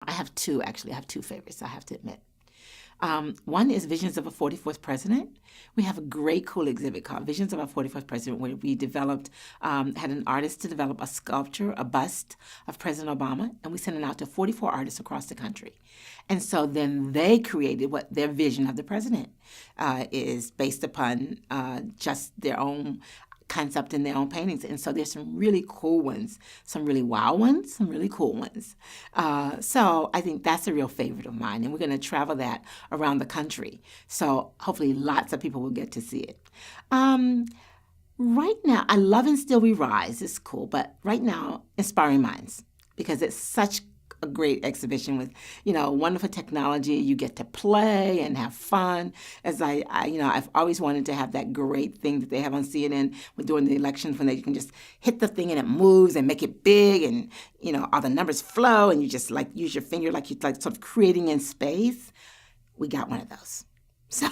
I have two, actually. I have two favorites, I have to admit. One is Visions of a 44th President. We have a great, cool exhibit called Visions of a 44th President, where we developed, had an artist to develop a sculpture, a bust of President Obama, and we sent it out to 44 artists across the country. And so then they created what their vision of the president is based upon just their own concept in their own paintings. And so there's some really cool ones, some really wild ones, some really cool ones. So I think that's a real favorite of mine. And we're going to travel that around the country. So hopefully lots of people will get to see it. Right now, I love And Still We Rise. It's cool. But right now, Inspiring Minds, because it's such a great exhibition with, wonderful technology. You get to play and have fun. As I've always wanted to have that great thing that they have on CNN during the elections, when they can just hit the thing and it moves and make it big, and all the numbers flow, and you just like use your finger like you're like sort of creating in space. We got one of those. So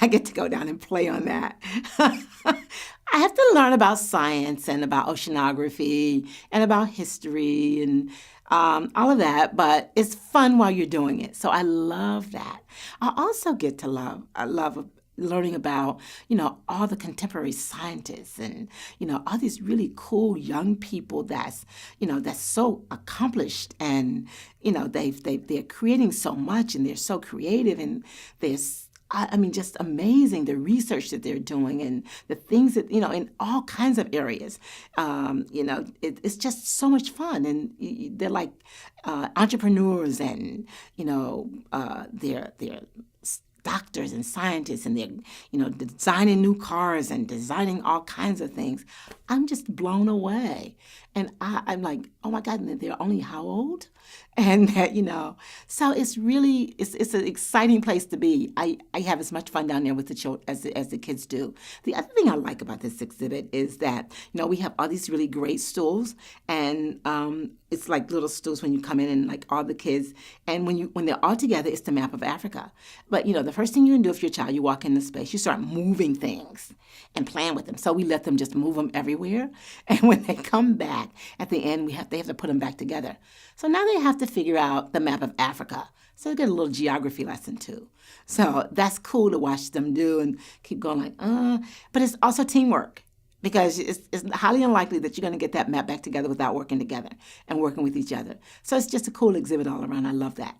I get to go down and play on that. I have to learn about science and about oceanography and about history and all of that, but it's fun while you're doing it. So I love that. I also get to I love learning about, all the contemporary scientists and, all these really cool young people that's so accomplished, and, they're creating so much, and they're so creative, and just amazing, the research that they're doing and the things that, in all kinds of areas. It's just so much fun. And they're like entrepreneurs, and, they're doctors and scientists, and they're, designing new cars and designing all kinds of things. I'm just blown away. And I'm like, oh my God, and they're only how old? And that, so it's really, it's an exciting place to be. I have as much fun down there with the children as the kids do. The other thing I like about this exhibit is that, we have all these really great stools, and it's like little stools when you come in, and like all the kids, and when they're all together, it's the map of Africa. But, the first thing you can do if you're a child, you walk into space, you start moving things and playing with them. So we let them just move them everywhere. And when they come back at the end, they have to put them back together. So now they have to figure out the map of Africa. So they get a little geography lesson too. So that's cool to watch them do and keep going like, But it's also teamwork, because it's highly unlikely that you're going to get that map back together without working together and working with each other. So it's just a cool exhibit all around. I love that.